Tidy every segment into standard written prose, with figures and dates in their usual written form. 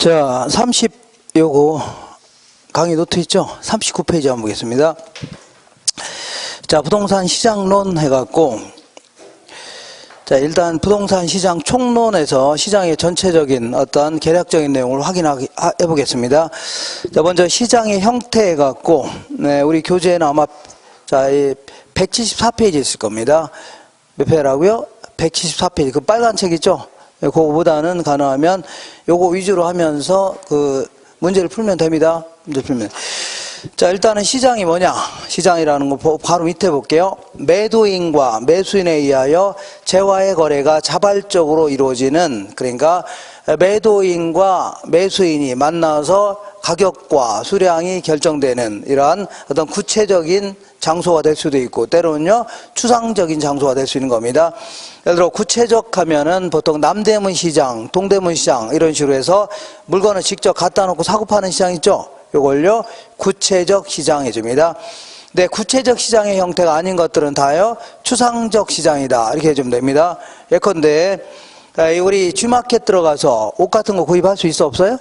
자, 30 요거 강의 노트 있죠? 39페이지 한번 보겠습니다. 자, 부동산 시장론 해갖고, 자, 일단 부동산 시장 총론에서 시장의 전체적인 어떤 개략적인 내용을 확인해 보겠습니다. 자, 먼저 시장의 형태 해갖고, 네, 우리 교재에는 아마, 자, 174페이지 있을 겁니다. 몇 페이지라고요? 174페이지. 그 빨간 책 있죠? 그거보다는 가능하면 요거 위주로 하면서 그 문제를 풀면 됩니다. 문제 풀면. 자, 일단은 시장이 뭐냐? 시장이라는 거 바로 밑에 볼게요. 매도인과 매수인에 의하여 재화의 거래가 자발적으로 이루어지는, 그러니까 매도인과 매수인이 만나서 가격과 수량이 결정되는 이러한 어떤 구체적인 장소가 될 수도 있고, 때로는요 추상적인 장소가 될 수 있는 겁니다. 예를 들어 구체적 하면은 보통 남대문 시장, 동대문 시장 이런 식으로 해서 물건을 직접 갖다 놓고 사고 파는 시장 있죠? 요걸요 구체적 시장 해줍니다. 네, 구체적 시장의 형태가 아닌 것들은 다요 추상적 시장이다 이렇게 해주면 됩니다. 예컨대 우리 G마켓 들어가서 옷 같은 거 구입할 수 있어 없어요?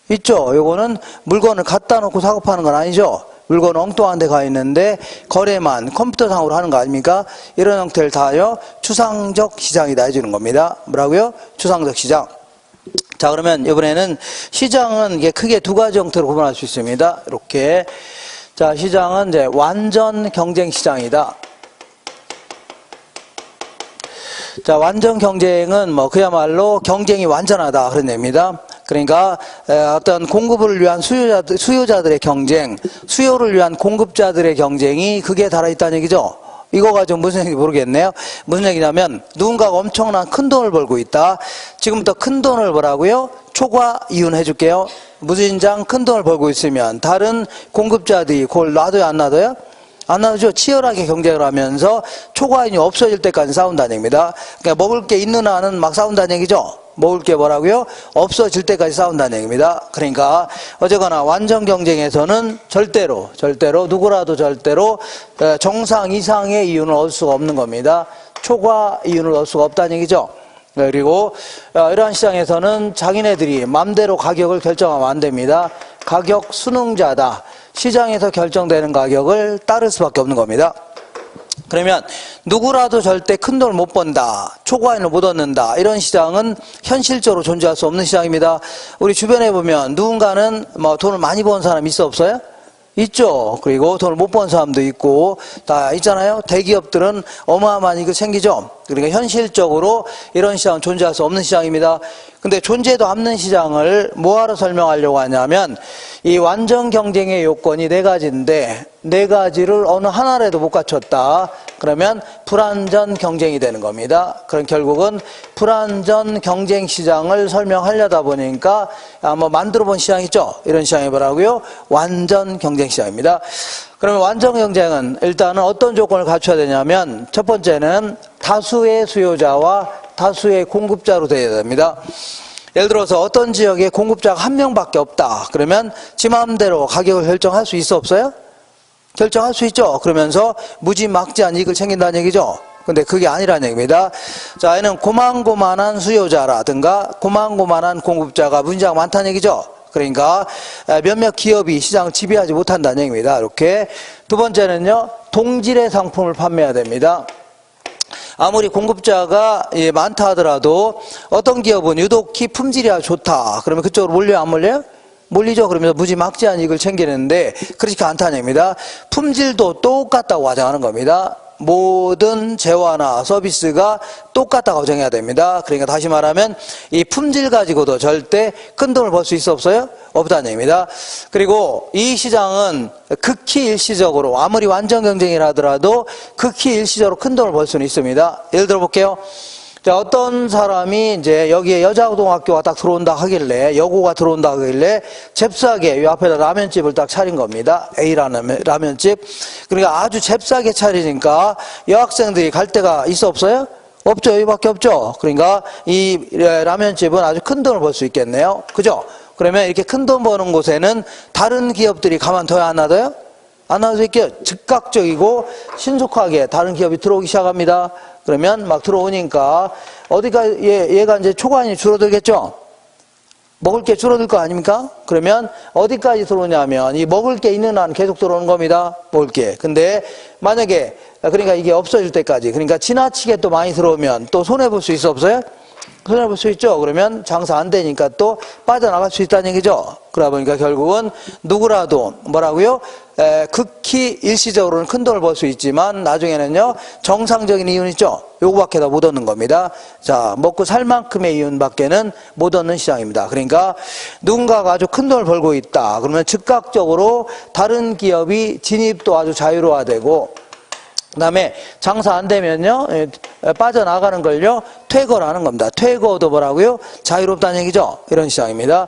있죠. 요거는 물건을 갖다 놓고 사고 파는 건 아니죠. 물건 엉뚱한 데 가 있는데 거래만 컴퓨터상으로 하는 거 아닙니까? 이런 형태를 다요 추상적 시장이다 해주는 겁니다. 뭐라고요? 추상적 시장. 자, 그러면 이번에는 시장은 이게 크게 두 가지 형태로 구분할 수 있습니다. 이렇게. 자, 시장은 이제 완전 경쟁 시장이다. 자, 완전 경쟁은 뭐 그야말로 경쟁이 완전하다 그런 의미입니다. 그러니까 어떤 공급을 위한 수요자들의 경쟁, 수요를 위한 공급자들의 경쟁이 극에 달아있다는 얘기죠. 이거 가지고 무슨 얘기인지 모르겠네요. 무슨 얘기냐면 누군가가 엄청난 큰 돈을 벌고 있다. 지금부터 큰 돈을 벌라고요? 초과 이윤 해줄게요. 무진장 큰 돈을 벌고 있으면 다른 공급자들이 그걸 놔둬요 안 놔둬요? 안 놔두죠. 치열하게 경쟁을 하면서 초과이윤이 없어질 때까지 싸운다는 얘기입니다. 그러니까 먹을 게 있는 한은 막 싸운다는 얘기죠. 먹을 게 뭐라고요? 없어질 때까지 싸운다는 얘기입니다. 그러니까 어쨌거나 완전 경쟁에서는 절대로 누구라도 절대로 정상 이상의 이윤을 얻을 수가 없는 겁니다. 초과 이윤을 얻을 수가 없다는 얘기죠. 그리고 이러한 시장에서는 자기네들이 맘대로 가격을 결정하면 안 됩니다. 가격 순응자다. 시장에서 결정되는 가격을 따를 수밖에 없는 겁니다. 그러면 누구라도 절대 큰 돈을 못 번다, 초과이윤을 못 얻는다, 이런 시장은 현실적으로 존재할 수 없는 시장입니다. 우리 주변에 보면 누군가는 뭐 돈을 많이 번 사람 있어 없어요? 있죠. 그리고 돈을 못 번 사람도 있고 다 있잖아요. 대기업들은 어마어마한 이익을 챙기죠. 그러니까 현실적으로 이런 시장은 존재할 수 없는 시장입니다. 근데 존재도 않는 시장을 뭐하러 설명하려고 하냐면 이 완전 경쟁의 요건이 네 가지인데 네 가지를 어느 하나라도 못 갖췄다. 그러면 불완전 경쟁이 되는 겁니다. 그럼 결국은 불완전 경쟁 시장을 설명하려다 보니까 뭐 만들어 본 시장 있죠? 이런 시장이 뭐라고요? 완전 경쟁 시장입니다. 그러면 완전 경쟁은 일단은 어떤 조건을 갖춰야 되냐면 첫 번째는 다수의 수요자와 다수의 공급자로 되어야 됩니다. 예를 들어서 어떤 지역에 공급자가 한 명밖에 없다. 그러면 지 마음대로 가격을 결정할 수 있어 없어요? 결정할 수 있죠. 그러면서 무지막지한 이익을 챙긴다는 얘기죠. 근데 그게 아니라는 얘기입니다. 자, 얘는 고만고만한 수요자라든가 고만고만한 공급자가 문제가 많다는 얘기죠. 그러니까 몇몇 기업이 시장을 지배하지 못한다는 얘기입니다. 이렇게. 두 번째는요, 동질의 상품을 판매해야 됩니다. 아무리 공급자가 많다 하더라도 어떤 기업은 유독히 품질이 아주 좋다. 그러면 그쪽으로 몰려요 안 몰려요? 몰리죠. 그러면서 무지막지한 이익을 챙기는데 그렇지 않다는 얘기입니다. 품질도 똑같다고 가정하는 겁니다. 모든 재화나 서비스가 똑같다고 가정해야 됩니다. 그러니까 다시 말하면 이 품질 가지고도 절대 큰 돈을 벌 수 있어 없어요? 없다는 얘기입니다. 그리고 이 시장은 극히 일시적으로 아무리 완전 경쟁이라 하더라도 극히 일시적으로 큰 돈을 벌 수는 있습니다. 예를 들어 볼게요. 자, 어떤 사람이 이제 여기에 여자고등학교가 딱 들어온다 하길래, 여고가 들어온다 하길래 잽싸게 이 앞에다 라면집을 딱 차린 겁니다. A라는 라면집. 그러니까 아주 잽싸게 차리니까 여학생들이 갈 데가 있어 없어요? 없죠. 여기밖에 없죠. 그러니까 이 라면집은 아주 큰 돈을 벌 수 있겠네요. 그죠? 그러면 이렇게 큰 돈 버는 곳에는 다른 기업들이 가만둬야 안 놔둬요? 안 놔둘 수 있게 즉각적이고 신속하게 다른 기업이 들어오기 시작합니다. 그러면 막 들어오니까 어디가 얘가 이제 초과이윤이 줄어들겠죠? 먹을 게 줄어들 거 아닙니까? 그러면 어디까지 들어오냐면 이 먹을 게 있는 한 계속 들어오는 겁니다. 먹을 게. 근데 만약에 그러니까 이게 없어질 때까지 그러니까 지나치게 또 많이 들어오면 또 손해볼 수 있어 없어요? 손해볼 수 있죠. 그러면 장사 안 되니까 또 빠져나갈 수 있다는 얘기죠. 그러다 보니까 결국은 누구라도 뭐라고요? 극히 일시적으로는 큰 돈을 벌 수 있지만 나중에는요 정상적인 이윤 있죠. 요거밖에 더 못 얻는 겁니다. 자, 먹고 살 만큼의 이윤밖에는 못 얻는 시장입니다. 그러니까 누군가가 아주 큰 돈을 벌고 있다. 그러면 즉각적으로 다른 기업이 진입도 아주 자유로워되고 그 다음에 장사 안 되면요 빠져나가는 걸요 퇴거라는 겁니다. 퇴거도 뭐라고요? 자유롭다는 얘기죠. 이런 시장입니다.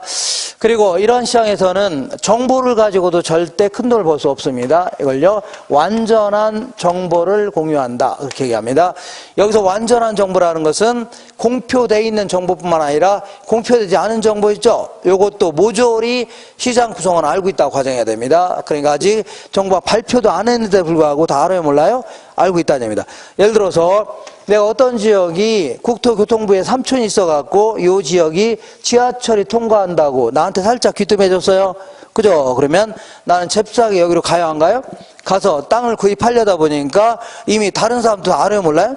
그리고 이런 시장에서는 정보를 가지고도 절대 큰 돈을 벌 수 없습니다. 이걸요 완전한 정보를 공유한다 그렇게 얘기합니다. 여기서 완전한 정보라는 것은 공표되어 있는 정보뿐만 아니라 공표되지 않은 정보 있죠. 이것도 모조리 시장 구성원 알고 있다고 가정해야 됩니다. 그러니까 아직 정보가 발표도 안 했는데 불구하고 다 알아요 몰라요? 알고 있다는 얘기입니다. 예를 들어서 내가 어떤 지역이 국토교통부에 삼촌이 있어갖고 이 지역이 지하철이 통과한다고 나한테 살짝 귀뜸해줬어요. 그죠? 그러면 나는 잽싸게 여기로 가야 한가요? 가서 땅을 구입하려다 보니까 이미 다른 사람도 다 알아요 몰라요?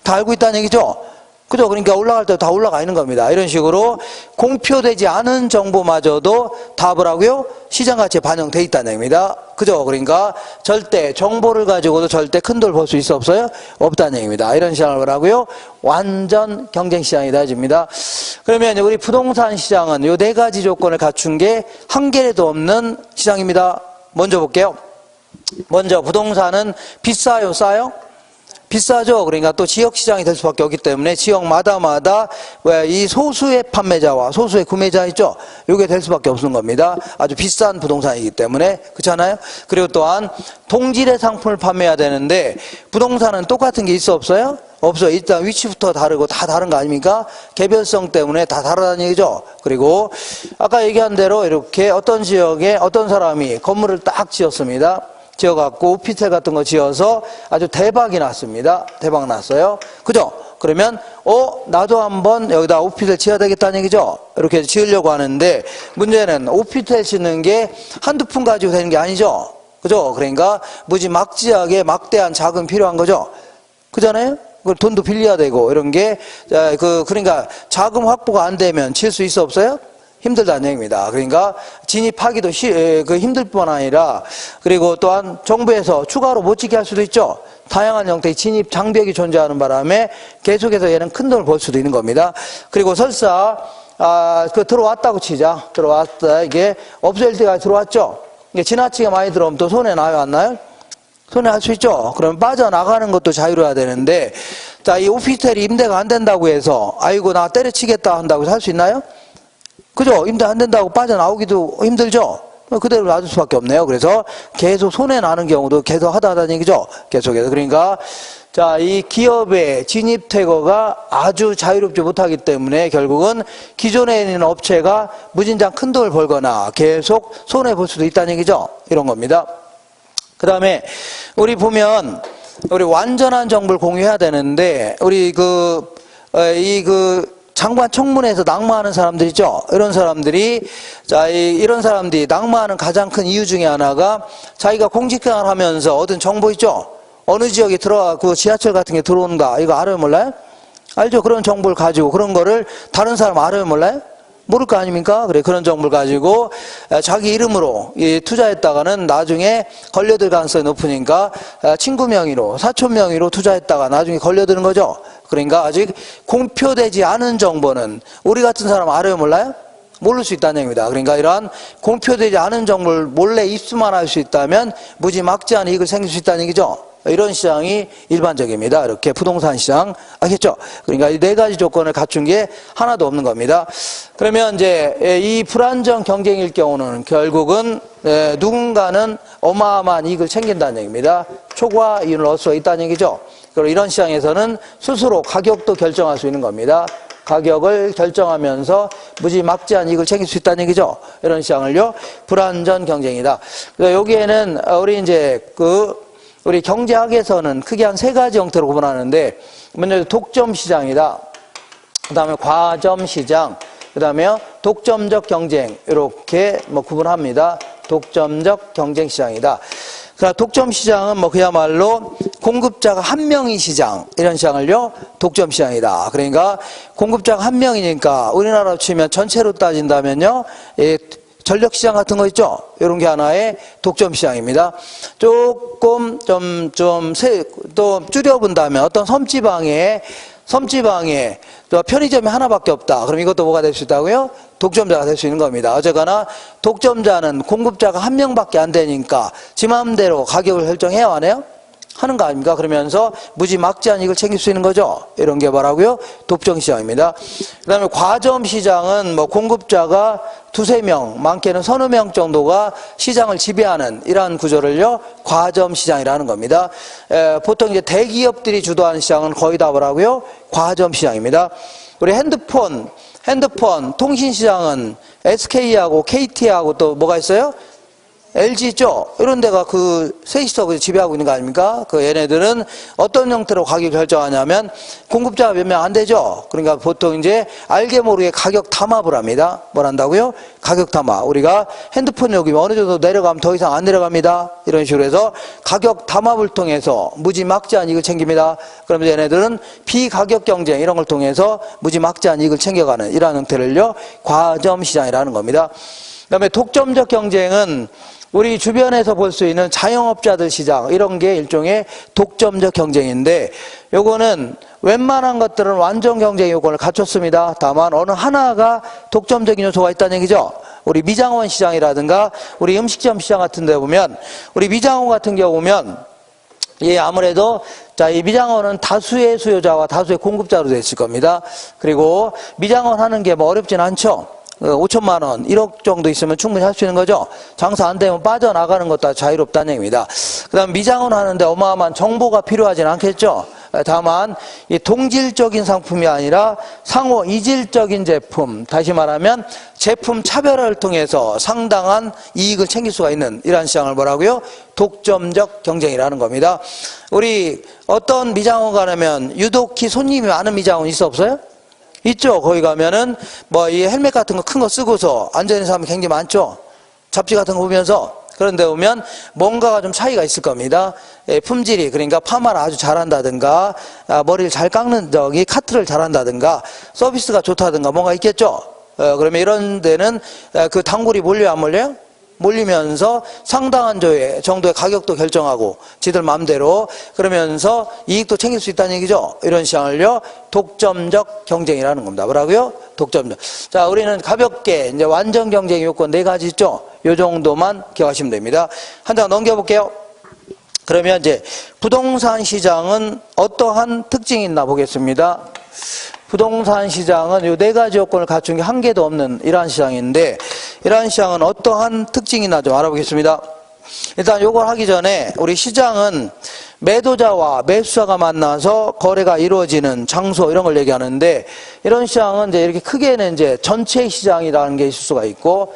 다 알고 있다는 얘기죠? 그죠? 그러니까 올라갈 때 다 올라가 있는 겁니다. 이런 식으로 공표되지 않은 정보마저도 다 뭐라고요? 시장 가치에 반영돼 있다는 얘기입니다. 그죠? 그러니까 절대 정보를 가지고도 절대 큰 돈을 벌 수 있어 없어요? 없다는 얘기입니다. 이런 시장을 뭐라고요? 완전 경쟁 시장이다 해줍니다. 그러면 우리 부동산 시장은 요 네 가지 조건을 갖춘 게 한 개라도 없는 시장입니다. 먼저 볼게요. 먼저 부동산은 비싸요, 싸요? 비싸죠. 그러니까 또 지역시장이 될 수밖에 없기 때문에 지역마다 이 소수의 판매자와 소수의 구매자 있죠. 이게 될 수밖에 없는 겁니다. 아주 비싼 부동산이기 때문에. 그렇잖아요. 그리고 또한 동질의 상품을 판매해야 되는데 부동산은 똑같은 게 있어 없어요? 없어요. 일단 위치부터 다르고 다 다른 거 아닙니까? 개별성 때문에 다 다르다는 얘기죠. 그리고 아까 얘기한 대로 이렇게 어떤 지역에 어떤 사람이 건물을 딱 지었습니다. 지어갖고 오피스텔 같은 거 지어서 아주 대박이 났습니다. 대박 났어요. 그죠? 그러면 나도 한번 여기다 오피스텔 지어야 되겠다는 얘기죠. 이렇게 지으려고 하는데 문제는 오피스텔 짓는 게 한두 푼 가지고 되는 게 아니죠. 그죠? 그러니까 무지막지하게 막대한 자금이 필요한 거죠. 그잖아요? 돈도 빌려야 되고 이런 게 그러니까 자금 확보가 안 되면 질 수 있어 없어요? 힘들다는 얘기입니다. 그러니까 진입하기도 힘들 뿐만 아니라 그리고 또한 정부에서 추가로 못 짓게 할 수도 있죠. 다양한 형태의 진입 장벽이 존재하는 바람에 계속해서 얘는 큰 돈을 벌 수도 있는 겁니다. 그리고 설사 들어왔다고 치자. 들어왔다. 이게 없어질 때까지 들어왔죠. 이게 지나치게 많이 들어오면 또 손해 나요 안 나요? 손해 할 수 있죠. 그럼 빠져나가는 것도 자유로워야 되는데 자, 이 오피스텔이 임대가 안 된다고 해서 아이고 나 때려치겠다 한다고 살 수 있나요? 그죠? 임대 안 된다고 빠져나오기도 힘들죠? 그대로 놔둘 수밖에 없네요. 그래서 계속 손해나는 경우도 계속 하다는 얘기죠. 계속해서. 그러니까, 자, 이 기업의 진입 퇴거가 아주 자유롭지 못하기 때문에 결국은 기존에 있는 업체가 무진장 큰 돈을 벌거나 계속 손해볼 수도 있다는 얘기죠. 이런 겁니다. 그 다음에, 우리 보면, 우리 완전한 정보를 공유해야 되는데, 우리 장관 청문회에서 낙마하는 사람들 있죠. 이런 사람들이 이런 사람들이 낙마하는 가장 큰 이유 중에 하나가 자기가 공직생활을 하면서 얻은 정보 있죠. 어느 지역에 들어가고 지하철 같은 게 들어온다. 이거 알아요 몰라요? 알죠. 그런 정보를 가지고 그런 거를 다른 사람 알아요 몰라요? 모를 거 아닙니까? 그래, 그런 정보를 가지고 자기 이름으로 투자했다가는 나중에 걸려들 가능성이 높으니까 친구 명의로, 사촌 명의로 투자했다가 나중에 걸려드는 거죠. 그러니까 아직 공표되지 않은 정보는 우리 같은 사람 알아요 몰라요? 모를 수 있다는 얘기입니다. 그러니까 이러한 공표되지 않은 정보를 몰래 입수만 할 수 있다면 무지막지한 이익을 생길 수 있다는 얘기죠. 이런 시장이 일반적입니다. 이렇게 부동산 시장 알겠죠? 그러니까 이 네 가지 조건을 갖춘 게 하나도 없는 겁니다. 그러면 이제 이 불안정 경쟁일 경우는 결국은 누군가는 어마어마한 이익을 챙긴다는 얘기입니다. 초과 이윤을 얻을 수 있다는 얘기죠. 그리고 이런 시장에서는 스스로 가격도 결정할 수 있는 겁니다. 가격을 결정하면서 무지막지한 이익을 챙길 수 있다는 얘기죠. 이런 시장을요, 불안전 경쟁이다. 여기에는 우리 경제학에서는 크게 한 세 가지 형태로 구분하는데, 먼저 독점 시장이다. 그 다음에 과점 시장, 그 다음에 독점적 경쟁, 이렇게 뭐 구분합니다. 독점적 경쟁 시장이다. 자, 독점 시장은 뭐 그야말로 공급자가 한 명인 시장, 이런 시장을요, 독점 시장이다. 그러니까 공급자가 한 명이니까 우리나라로 치면 전체로 따진다면요, 전력 시장 같은 거 있죠? 이런 게 하나의 독점 시장입니다. 조금 또 줄여본다면 어떤 섬지방에 또 편의점이 하나밖에 없다. 그럼 이것도 뭐가 될 수 있다고요? 독점자가 될 수 있는 겁니다. 어쨌거나 독점자는 공급자가 한 명밖에 안 되니까 지 마음대로 가격을 결정해야 하네요? 하는 거 아닙니까? 그러면서 무지막지한 이익을 챙길 수 있는 거죠. 이런 게 뭐라고요? 독점 시장입니다. 그 다음에 과점 시장은 뭐 공급자가 두세 명, 많게는 서너 명 정도가 시장을 지배하는 이러한 구조를요, 과점 시장이라는 겁니다. 보통 이제 대기업들이 주도하는 시장은 거의 다 뭐라고요? 과점 시장입니다. 우리 핸드폰 통신 시장은 SK하고 KT하고 또 뭐가 있어요? LG 있죠? 이런 데가 그 셋이서 지배하고 있는 거 아닙니까? 그 얘네들은 어떤 형태로 가격을 결정하냐면 공급자가 몇 명 안 되죠? 그러니까 보통 이제 알게 모르게 가격 담합을 합니다. 뭘 한다고요? 가격 담합. 우리가 핸드폰 요금이 어느 정도 내려가면 더 이상 안 내려갑니다. 이런 식으로 해서 가격 담합을 통해서 무지막지한 이익을 챙깁니다. 그러면 얘네들은 비가격 경쟁 이런 걸 통해서 무지막지한 이익을 챙겨가는 이러한 형태를요, 과점 시장이라는 겁니다. 그 다음에 독점적 경쟁은 우리 주변에서 볼 수 있는 자영업자들 시장, 이런 게 일종의 독점적 경쟁인데, 요거는 웬만한 것들은 완전 경쟁 요건을 갖췄습니다. 다만 어느 하나가 독점적인 요소가 있다는 얘기죠. 우리 미장원 시장이라든가 우리 음식점 시장 같은 데 보면, 우리 미장원 같은 경우 보면 아무래도 이 미장원은 다수의 수요자와 다수의 공급자로 되어 있을 겁니다. 그리고 미장원 하는 게 뭐 어렵진 않죠. 5천만 원, 1억 정도 있으면 충분히 할 수 있는 거죠. 장사 안 되면 빠져나가는 것도 자유롭다는 얘기입니다. 그 다음 미장원 하는데 어마어마한 정보가 필요하진 않겠죠. 다만 이 동질적인 상품이 아니라 상호 이질적인 제품, 다시 말하면 제품 차별화를 통해서 상당한 이익을 챙길 수가 있는 이러한 시장을 뭐라고요? 독점적 경쟁이라는 겁니다. 우리 어떤 미장원 가려면 유독히 손님이 많은 미장원 있어 없어요? 있죠. 거기 가면은 뭐 이 헬멧 같은 거 큰 거 쓰고서 앉아있는 사람이 굉장히 많죠. 잡지 같은 거 보면서. 그런데 보면 뭔가가 좀 차이가 있을 겁니다. 품질이, 그러니까 파마를 아주 잘한다든가, 머리를 잘 깎는 저기 카트를 잘한다든가, 서비스가 좋다든가 뭔가 있겠죠. 그러면 이런 데는 그 단골이 몰려요, 안 몰려요? 몰리면서 상당한 정도의 가격도 결정하고 지들 마음대로, 그러면서 이익도 챙길 수 있다는 얘기죠. 이런 시장을요, 독점적 경쟁이라는 겁니다. 뭐라고요? 독점적. 자, 우리는 가볍게 이제 완전 경쟁 요건 4가지 있죠. 요 정도만 기억하시면 됩니다. 한 장 넘겨볼게요. 그러면 이제 부동산 시장은 어떠한 특징이 있나 보겠습니다. 부동산 시장은 이 4가지 요건을 갖춘 게 한 개도 없는 이러한 시장인데, 이러한 시장은 어떠한 특징이 있나 좀 알아보겠습니다. 일단 요걸 하기 전에 우리 시장은 매도자와 매수자가 만나서 거래가 이루어지는 장소, 이런 걸 얘기하는데, 이런 시장은 이제 이렇게 크게는 이제 전체 시장이라는 게 있을 수가 있고,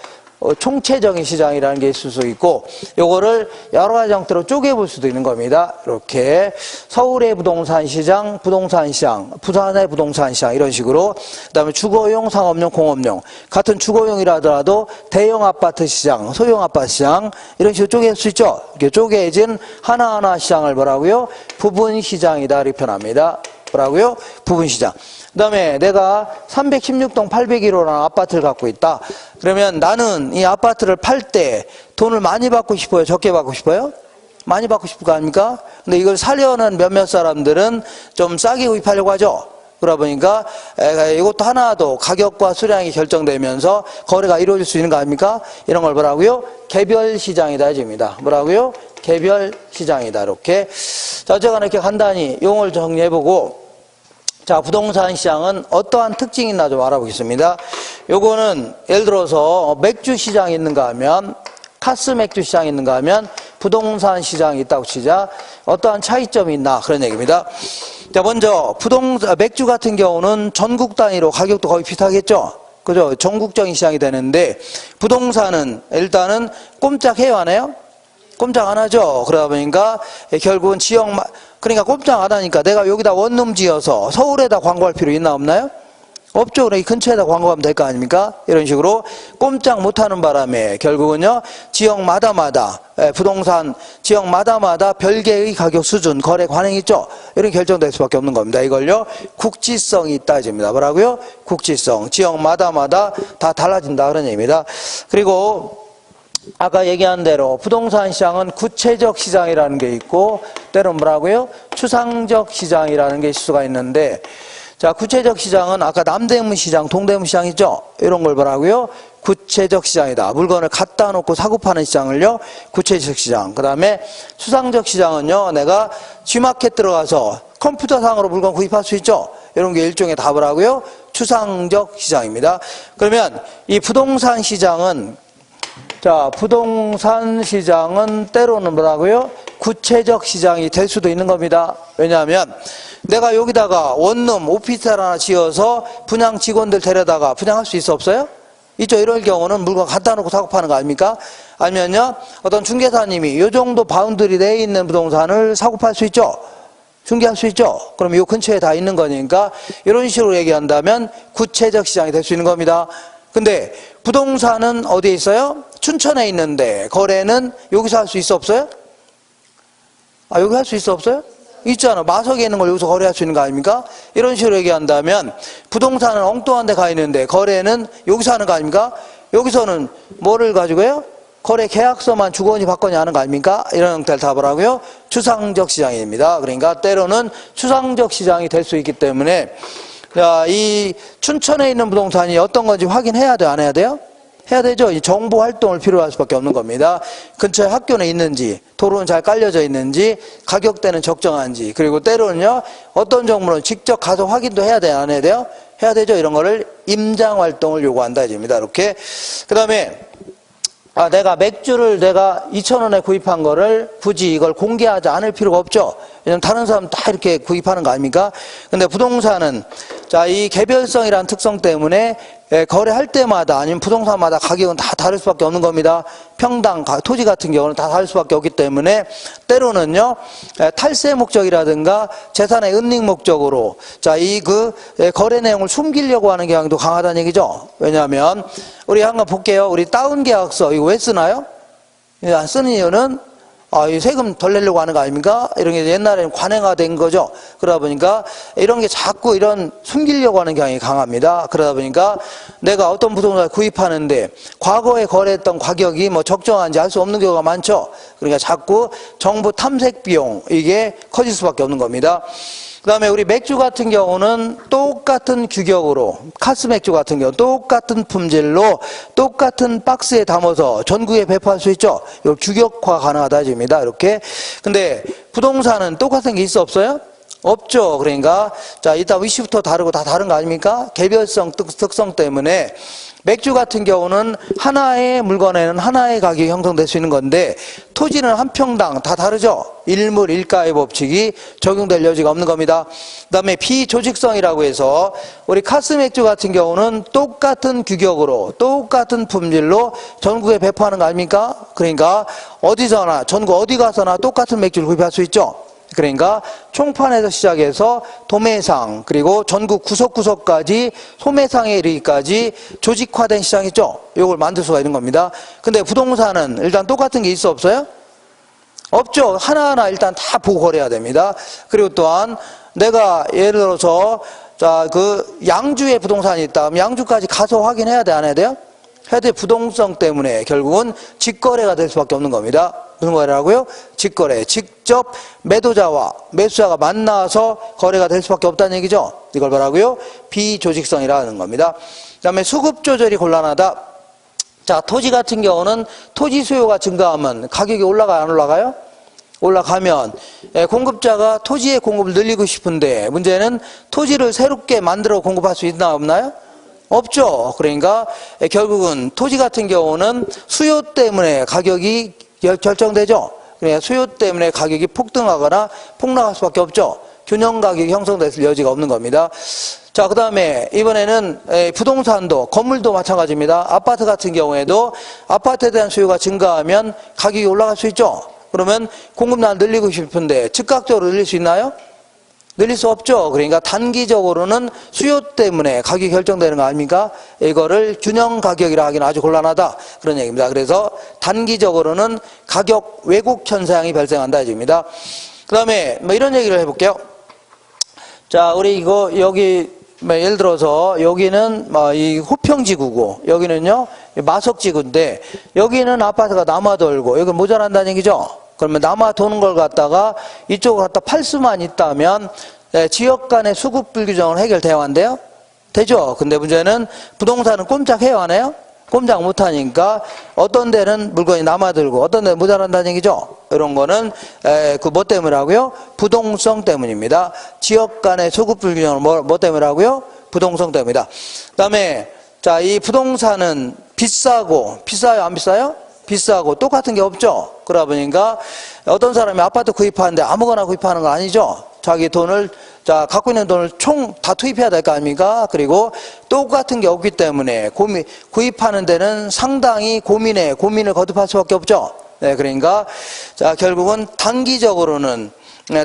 총체적인 시장이라는 게 있을 수 있고, 요거를 여러 가지 형태로 쪼개볼 수도 있는 겁니다. 이렇게 서울의 부동산 시장, 부산의 부동산 시장, 이런 식으로. 그 다음에 주거용, 상업용, 공업용. 같은 주거용이라더라도 대형 아파트 시장, 소형 아파트 시장, 이런 식으로 쪼갤 수 있죠. 이렇게 쪼개진 하나하나 시장을 뭐라고요? 부분 시장이다, 이렇게 표현합니다. 뭐라고요? 부분 시장. 그 다음에 내가 316동 801호라는 아파트를 갖고 있다. 그러면 나는 이 아파트를 팔 때 돈을 많이 받고 싶어요? 적게 받고 싶어요? 많이 받고 싶을 거 아닙니까? 근데 이걸 사려는 몇몇 사람들은 좀 싸게 구입하려고 하죠. 그러다 보니까 이것도 하나도 가격과 수량이 결정되면서 거래가 이루어질 수 있는 거 아닙니까? 이런 걸 뭐라고요? 개별 시장이다 해줍니다. 뭐라고요? 개별 시장이다. 이렇게. 자, 어쨌거나 이렇게 간단히 용어를 정리해보고, 자, 부동산 시장은 어떠한 특징이 있나 좀 알아보겠습니다. 요거는 예를 들어서 맥주 시장이 있는가 하면, 카스 맥주 시장이 있는가 하면 부동산 시장이 있다고 치자. 어떠한 차이점이 있나, 그런 얘기입니다. 자, 먼저 맥주 같은 경우는 전국 단위로 가격도 거의 비슷하겠죠. 그죠? 전국적인 시장이 되는데, 부동산은 일단은 꼼짝해요, 안 해요? 꼼짝 안 하죠. 그러다 보니까 결국은 그러니까 꼼짝 안 하니까 내가 여기다 원룸 지어서 서울에다 광고할 필요 있나 없나요? 없죠. 그러니까 이 근처에다 광고하면 될 거 아닙니까? 이런 식으로 꼼짝 못하는 바람에 결국은요, 지역마다마다, 부동산 지역마다마다 별개의 가격 수준, 거래 관행이 있죠. 이런 결정될 수밖에 없는 겁니다. 이걸요, 국지성이 따집니다. 뭐라고요? 국지성. 지역마다마다 다 달라진다. 그런 얘기입니다. 그리고 아까 얘기한 대로 부동산 시장은 구체적 시장이라는 게 있고, 때로는 뭐라고요? 추상적 시장이라는 게 있을 수가 있는데, 자, 구체적 시장은 아까 남대문 시장, 동대문 시장 있죠? 이런 걸 뭐라고요? 구체적 시장이다. 물건을 갖다 놓고 사고 파는 시장을요, 구체적 시장. 그 다음에 추상적 시장은요, 내가 G마켓 들어가서 컴퓨터상으로 물건 구입할 수 있죠? 이런 게 일종의 답을 하고요, 추상적 시장입니다. 그러면 이 부동산 시장은, 자, 부동산 시장은 때로는 뭐라고요? 구체적 시장이 될 수도 있는 겁니다. 왜냐하면 내가 여기다가 원룸, 오피스텔 하나 지어서 분양 직원들 데려다가 분양할 수 있어 없어요? 있죠. 이럴 경우는 물건 갖다 놓고 사고 파는 거 아닙니까? 아니면요, 어떤 중개사님이 이 정도 바운드리 내에 있는 부동산을 사고 팔 수 있죠. 중개할 수 있죠. 그럼 이 근처에 다 있는 거니까 이런 식으로 얘기한다면 구체적 시장이 될 수 있는 겁니다. 근데 부동산은 어디에 있어요? 춘천에 있는데 거래는 여기서 할 수 있어 없어요? 아, 여기 할 수 있어 없어요? 있잖아. 마석에 있는 걸 여기서 거래할 수 있는 거 아닙니까? 이런 식으로 얘기한다면 부동산은 엉뚱한 데 가 있는데 거래는 여기서 하는 거 아닙니까? 여기서는 뭐를 가지고요? 거래 계약서만 주거니 받거니 하는 거 아닙니까? 이런 형태를 답을 하고요, 추상적 시장입니다. 그러니까 때로는 추상적 시장이 될 수 있기 때문에, 자, 이 춘천에 있는 부동산이 어떤 건지 확인해야 돼요? 안 해야 돼요? 해야 되죠. 이 정보 활동을 필요로 할 수밖에 없는 겁니다. 근처에 학교는 있는지, 도로는 잘 깔려져 있는지, 가격대는 적정한지, 그리고 때로는요, 어떤 정보는 직접 가서 확인도 해야 돼요? 안 해야 돼요? 해야 되죠. 이런 거를 임장 활동을 요구한다. 입니다. 이렇게. 그 다음에, 내가 맥주를 내가 2,000원에 구입한 거를 굳이 이걸 공개하지 않을 필요가 없죠. 왜냐면 다른 사람 다 이렇게 구입하는 거 아닙니까? 근데 부동산은, 자, 이 개별성이라는 특성 때문에 거래할 때마다 아니면 부동산마다 가격은 다 다를 수밖에 없는 겁니다. 평당, 토지 같은 경우는 다 다를 수밖에 없기 때문에 때로는요, 탈세 목적이라든가 재산의 은닉 목적으로, 자, 거래 내용을 숨기려고 하는 경향도 강하다는 얘기죠. 왜냐하면 우리 한번 볼게요. 우리 다운 계약서 이거 왜 쓰나요? 안 쓰는 이유는 이 세금 덜 내려고 하는 거 아닙니까? 이런 게 옛날에는 관행화된 거죠. 그러다 보니까 이런 게 자꾸 이런 숨기려고 하는 경향이 강합니다. 그러다 보니까 내가 어떤 부동산을 구입하는데 과거에 거래했던 가격이 뭐 적정한지 알 수 없는 경우가 많죠. 그러니까 자꾸 정보 탐색 비용, 이게 커질 수밖에 없는 겁니다. 그 다음에 우리 맥주 같은 경우는 똑같은 규격으로, 카스 맥주 같은 경우 똑같은 품질로 똑같은 박스에 담아서 전국에 배포할 수 있죠. 이거 규격화 가능하다 집니다. 이렇게. 근데 부동산은 똑같은 게 있어 없어요? 없죠. 그러니까 자, 이따 위치부터 다르고 다 다른 거 아닙니까? 개별성 특성 때문에 맥주 같은 경우는 하나의 물건에는 하나의 가격이 형성될 수 있는 건데 토지는 한 평당 다 다르죠. 일물 일가의 법칙이 적용될 여지가 없는 겁니다. 그 다음에 비조직성이라고 해서 우리 카스 맥주 같은 경우는 똑같은 규격으로 똑같은 품질로 전국에 배포하는 거 아닙니까? 그러니까 어디서나 전국 어디 가서나 똑같은 맥주를 구입할 수 있죠. 그러니까 총판에서 시작해서 도매상, 그리고 전국 구석구석까지 소매상에 이르기까지 조직화된 시장 있죠. 이걸 만들 수가 있는 겁니다. 근데 부동산은 일단 똑같은 게 있어 없어요? 없죠. 하나하나 일단 다 보고 거래해야 됩니다. 그리고 또한 내가 예를 들어서 자, 양주에 부동산이 있다. 그럼 양주까지 가서 확인해야 돼, 안 해야 돼요? 해야 돼. 부동성 때문에 결국은 직거래가 될 수밖에 없는 겁니다. 무슨 거래라고요? 직거래. 직접 매도자와 매수자가 만나서 거래가 될 수밖에 없다는 얘기죠. 이걸 뭐라고요? 비조직성이라는 겁니다. 그 다음에 수급 조절이 곤란하다. 자, 토지 같은 경우는 토지 수요가 증가하면 가격이 올라가요, 안 올라가요? 올라가면 공급자가 토지의 공급을 늘리고 싶은데 문제는 토지를 새롭게 만들어 공급할 수 있나 없나요? 없죠. 그러니까 결국은 토지 같은 경우는 수요 때문에 가격이 결정되죠. 그러니까 수요 때문에 가격이 폭등하거나 폭락할 수밖에 없죠. 균형 가격이 형성될 여지가 없는 겁니다. 자, 그 다음에 이번에는 부동산도, 건물도 마찬가지입니다. 아파트 같은 경우에도 아파트에 대한 수요가 증가하면 가격이 올라갈 수 있죠. 그러면 공급량을 늘리고 싶은데 즉각적으로 늘릴 수 있나요? 늘릴 수 없죠. 그러니까 단기적으로는 수요 때문에 가격이 결정되는 거 아닙니까? 이거를 균형 가격이라 하기는 아주 곤란하다. 그런 얘기입니다. 그래서 단기적으로는 가격 왜곡 현상이 발생한다. 얘기입니다. 그 다음에 뭐 이런 얘기를 해볼게요. 자, 우리 이거 여기 뭐 예를 들어서 여기는 이 호평지구고 여기는요 마석지구인데 여기는 아파트가 남아돌고 여기 모자란다는 얘기죠. 그러면 남아 도는 걸 갖다가 이쪽을 갖다 팔 수만 있다면 지역 간의 수급 불규정은 해결돼야 한대요. 되죠. 근데 문제는 부동산은 꼼짝해요, 안 해요? 꼼짝 못하니까 어떤 데는 물건이 남아들고 어떤 데는 모자란다는 얘기죠. 이런 거는 그 뭐 때문이라고요? 부동성 때문입니다. 지역 간의 수급 불규정은 뭐 때문이라고요? 부동성 때문이다. 그 다음에 자, 이 부동산은 비싸요, 안 비싸요? 비싸고 똑같은 게 없죠. 그러다 보니까 어떤 사람이 아파트 구입하는데 아무거나 구입하는 거 아니죠. 자기 돈을 갖고 있는 돈을 총 다 투입해야 될 거 아닙니까? 그리고 똑같은 게 없기 때문에 구입하는 데는 상당히 고민을 거듭할 수밖에 없죠. 네, 그러니까 결국은 단기적으로는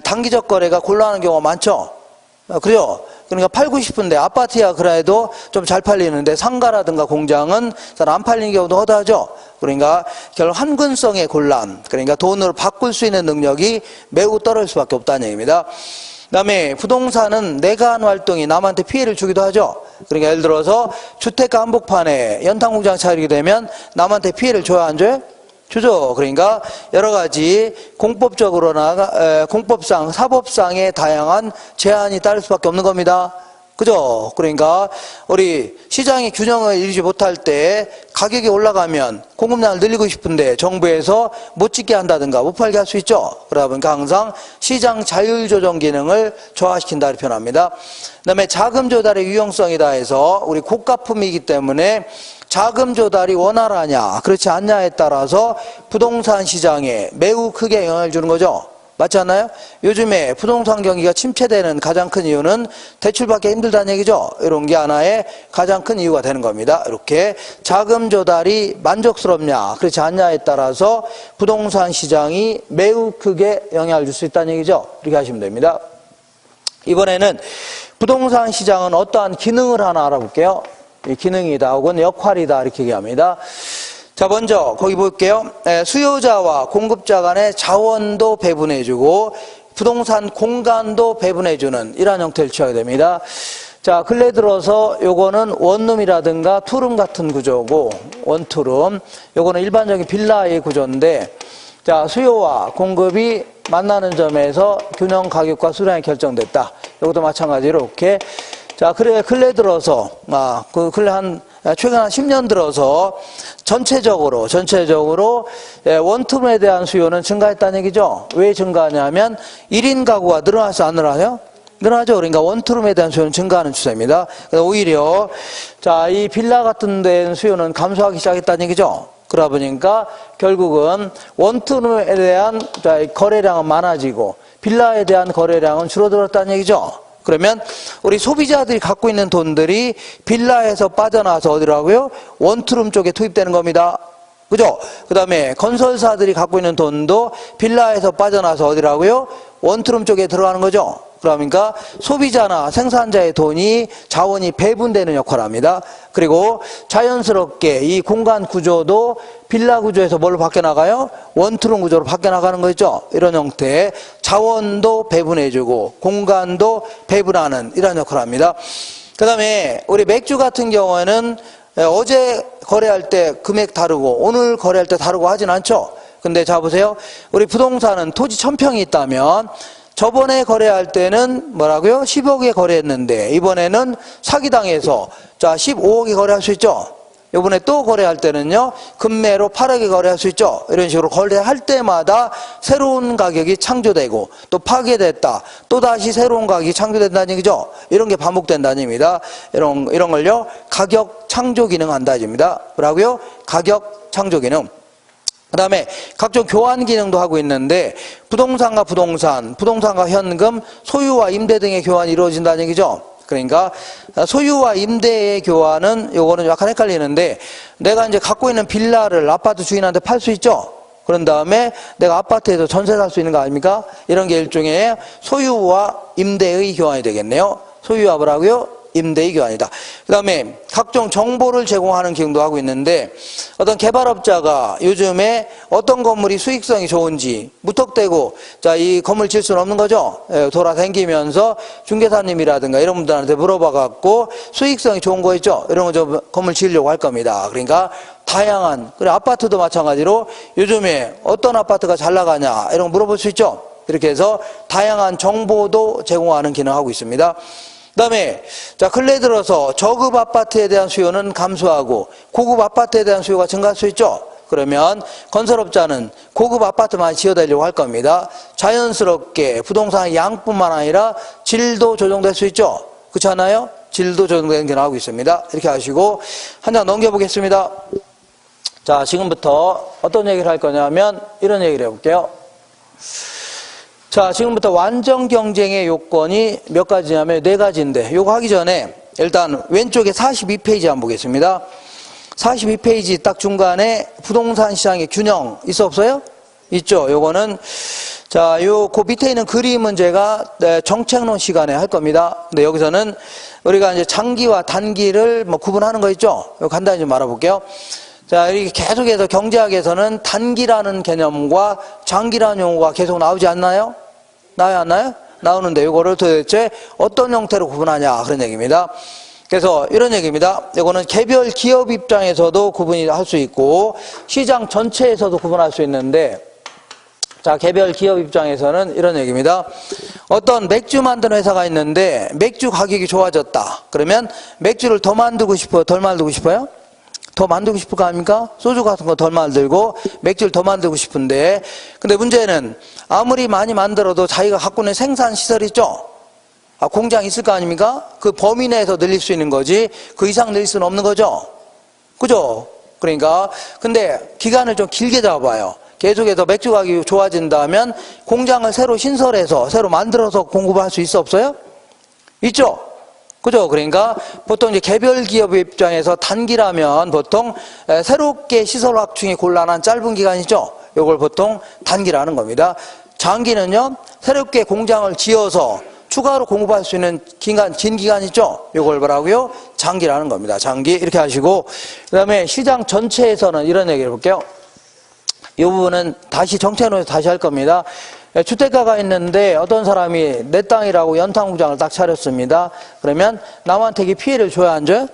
단기적 거래가 곤란한 경우가 많죠. 그죠? 그러니까 팔고 싶은데 아파트야 그래도 좀 잘 팔리는데 상가라든가 공장은 잘 안 팔리는 경우도 허다하죠. 그러니까 결국 환근성의 곤란, 그러니까 돈으로 바꿀 수 있는 능력이 매우 떨어질 수밖에 없다는 얘기입니다. 그 다음에 부동산은 내가 한 활동이 남한테 피해를 주기도 하죠. 그러니까 예를 들어서 주택가 한복판에 연탄공장 차리게 되면 남한테 피해를 줘야 안 줘요? 주죠. 그러니까 여러 가지 공법적으로나 공법상, 사법상의 다양한 제한이 따를 수밖에 없는 겁니다. 그죠? 그러니까 우리 시장의 균형을 이루지 못할 때 가격이 올라가면 공급량을 늘리고 싶은데 정부에서 못 짓게 한다든가 못 팔게 할 수 있죠. 그러다 보니까 항상 시장 자율조정 기능을 저하시킨다 이렇게 표현합니다. 그 다음에 자금 조달의 유용성이다 해서 우리 고가품이기 때문에 자금 조달이 원활하냐 그렇지 않냐에 따라서 부동산 시장에 매우 크게 영향을 주는 거죠. 맞지 않나요? 요즘에 부동산 경기가 침체되는 가장 큰 이유는 대출받기 힘들다는 얘기죠. 이런 게 하나의 가장 큰 이유가 되는 겁니다. 이렇게 자금 조달이 만족스럽냐 그렇지 않냐에 따라서 부동산 시장이 매우 크게 영향을 줄 수 있다는 얘기죠. 이렇게 하시면 됩니다. 이번에는 부동산 시장은 어떠한 기능을 하나 알아볼게요. 이 기능이다 혹은 역할이다 이렇게 얘기합니다. 자, 먼저 거기 볼게요. 수요자와 공급자 간의 자원도 배분해주고 부동산 공간도 배분해주는 이러한 형태를 취하게 됩니다. 자, 근래 들어서 요거는 원룸이라든가 투룸 같은 구조고 원투룸, 요거는 일반적인 빌라의 구조인데 자, 수요와 공급이 만나는 점에서 균형 가격과 수량이 결정됐다. 요것도 마찬가지로 이렇게 자, 근래 들어서 최근 한 10년 들어서 전체적으로 원룸에 대한 수요는 증가했다는 얘기죠. 왜 증가하냐면 1인 가구가 늘어나서 안 늘어나요? 늘어나죠. 그러니까 원룸에 대한 수요는 증가하는 추세입니다. 오히려 이 빌라 같은 데는 수요는 감소하기 시작했다는 얘기죠. 그러다 보니까 결국은 원룸에 대한 거래량은 많아지고 빌라에 대한 거래량은 줄어들었다는 얘기죠. 그러면 우리 소비자들이 갖고 있는 돈들이 빌라에서 빠져나와서 어디라고요? 원투룸 쪽에 투입되는 겁니다. 그죠? 그 다음에 건설사들이 갖고 있는 돈도 빌라에서 빠져나와서 어디라고요? 원투룸 쪽에 들어가는 거죠. 그러니까 소비자나 생산자의 돈이 자원이 배분되는 역할을 합니다. 그리고 자연스럽게 이 공간 구조도 빌라 구조에서 뭘로 바뀌어나가요? 원투룸 구조로 바뀌어나가는 거죠. 이런 형태의 자원도 배분해주고 공간도 배분하는 이런 역할을 합니다. 그 다음에 우리 맥주 같은 경우에는 어제 거래할 때 금액 다르고 오늘 거래할 때 다르고 하진 않죠. 근데 자 보세요. 우리 부동산은 토지 1000평이 있다면 저번에 거래할 때는 뭐라고요? 10억에 거래했는데 이번에는 사기당해서 15억에 거래할 수 있죠. 이번에 또 거래할 때는요 금매로 8억에 거래할 수 있죠. 이런 식으로 거래할 때마다 새로운 가격이 창조되고 또 파괴됐다 또 다시 새로운 가격이 창조된다는 얘기죠. 이런 게 반복된다는 얘기입니다. 이런 걸요 가격 창조 기능 한다는 얘기입니다. 뭐라고요? 가격 창조 기능. 그 다음에 각종 교환 기능도 하고 있는데 부동산과 부동산과 현금, 소유와 임대 등의 교환이 이루어진다는 얘기죠. 그러니까 소유와 임대의 교환은 요거는 약간 헷갈리는데 내가 이제 갖고 있는 빌라를 아파트 주인한테 팔 수 있죠. 그런 다음에 내가 아파트에서 전세 살 수 있는 거 아닙니까? 이런 게 일종의 소유와 임대의 교환이 되겠네요. 소유와 뭐라고요? 임대의 교환이다. 그 다음에 각종 정보를 제공하는 기능도 하고 있는데, 어떤 개발업자가 요즘에 어떤 건물이 수익성이 좋은지 무턱대고 이 건물 질 수는 없는 거죠. 돌아다니면서 중개사님이라든가 이런 분들한테 물어봐 갖고 수익성이 좋은 거 있죠. 이런 거 좀 건물 지으려고 할 겁니다. 그러니까 다양한, 그리고 아파트도 마찬가지로 요즘에 어떤 아파트가 잘 나가냐 이런 거 물어볼 수 있죠. 이렇게 해서 다양한 정보도 제공하는 기능을 하고 있습니다. 그 다음에 근래 들어서 저급 아파트에 대한 수요는 감소하고 고급 아파트에 대한 수요가 증가할 수 있죠. 그러면 건설업자는 고급 아파트만 지어달라고 할 겁니다. 자연스럽게 부동산의 양뿐만 아니라 질도 조정될 수 있죠. 그렇지 않아요? 질도 조정되는 기능을 하고 있습니다. 이렇게 하시고 한 장 넘겨보겠습니다. 자, 지금부터 어떤 얘기를 할 거냐면 이런 얘기를 해볼게요. 자, 지금부터 완전 경쟁의 요건이 몇 가지냐면 4가지인데, 요거 하기 전에 일단 왼쪽에 42페이지 한번 보겠습니다. 42페이지 딱 중간에 부동산 시장의 균형 있어 없어요? 있죠. 요거는 그 밑에 있는 그림은 제가 정책론 시간에 할 겁니다. 근데 여기서는 우리가 이제 장기와 단기를 구분하는 거 있죠. 요 간단히 좀 알아볼게요. 자, 이렇게 계속해서 경제학에서는 단기라는 개념과 장기라는 용어가 계속 나오지 않나요? 나와요, 안 나요? 나오는데 이거를 도대체 어떤 형태로 구분하냐 그런 얘기입니다. 그래서 이런 얘기입니다. 이거는 개별 기업 입장에서도 구분이 할 수 있고 시장 전체에서도 구분할 수 있는데, 자, 개별 기업 입장에서는 이런 얘기입니다. 어떤 맥주 만드는 회사가 있는데 맥주 가격이 좋아졌다. 그러면 맥주를 더 만들고 싶어요? 덜 만들고 싶어요? 더 만들고 싶을 거 아닙니까? 소주 같은 거 덜 만들고 맥주를 더 만들고 싶은데, 근데 문제는 아무리 많이 만들어도 자기가 갖고 있는 생산 시설 있죠? 공장 있을 거 아닙니까? 그 범위 내에서 늘릴 수 있는 거지 그 이상 늘릴 수는 없는 거죠. 그죠? 그러니까 근데 기간을 좀 길게 잡아봐요. 계속해서 맥주 가격이 좋아진다면 공장을 새로 신설해서 새로 만들어서 공급할 수 있어 없어요? 있죠? 그죠? 그러니까 보통 이제 개별 기업의 입장에서 단기라면 보통 새롭게 시설 확충이 곤란한 짧은 기간이죠. 이걸 보통 단기라는 겁니다. 장기는요, 새롭게 공장을 지어서 추가로 공급할 수 있는 긴 기간 있죠. 이걸 뭐라고요? 장기라는 겁니다. 장기 이렇게 하시고, 그 다음에 시장 전체에서는 이런 얘기를 해볼게요. 이 부분은 다시 정책론에서 다시 할 겁니다. 주택가가 있는데 어떤 사람이 내 땅이라고 연탄공장을 딱 차렸습니다. 그러면 남한테 피해를 줘야 안 줘요?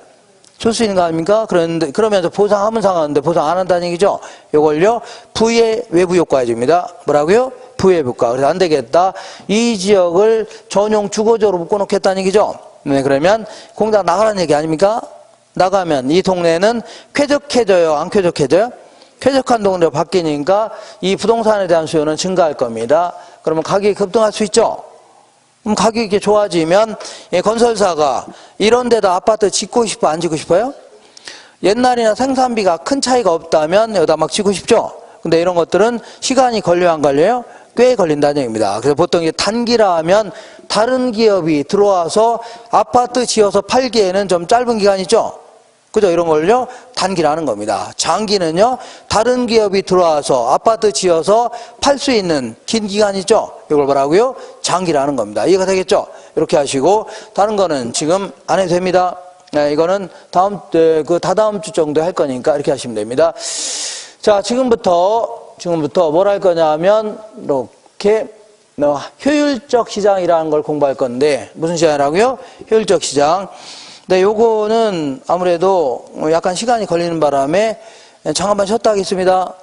줄 수 있는 거 아닙니까? 그러면서 보상하면 상관없는데 보상 안 한다는 얘기죠. 이걸요, 부의 외부 효과에 줍니다. 뭐라고요? 부의 효과. 그래서 안 되겠다. 이 지역을 전용 주거지로 묶어놓겠다는 얘기죠. 네, 그러면 공장 나가라는 얘기 아닙니까? 나가면 이 동네는 쾌적해져요? 안 쾌적해져요? 쾌적한 동네로 바뀌니까 이 부동산에 대한 수요는 증가할 겁니다. 그러면 가격이 급등할 수 있죠. 그럼 가격이 좋아지면 건설사가 이런 데다 아파트 짓고 싶어 안 짓고 싶어요? 옛날이나 생산비가 큰 차이가 없다면 여기다 막 짓고 싶죠. 근데 이런 것들은 시간이 걸려요 안 걸려요? 꽤 걸린다는 얘기입니다. 그래서 보통 이게 단기라 하면 다른 기업이 들어와서 아파트 지어서 팔기에는 좀 짧은 기간이죠. 그죠? 이런 걸요, 단기라는 겁니다. 장기는요, 다른 기업이 들어와서 아파트 지어서 팔 수 있는 긴 기간이죠. 이걸 뭐라고요? 장기라는 겁니다. 이해가 되겠죠? 이렇게 하시고, 다른 거는 지금 안 해도 됩니다. 네, 이거는 다다음 주 정도 할 거니까 이렇게 하시면 됩니다. 자, 지금부터 뭘 할 거냐 하면, 이렇게, 효율적 시장이라는 걸 공부할 건데, 무슨 시장이라고요? 효율적 시장. 네, 요거는 아무래도 약간 시간이 걸리는 바람에 잠깐만 쉬었다 하겠습니다.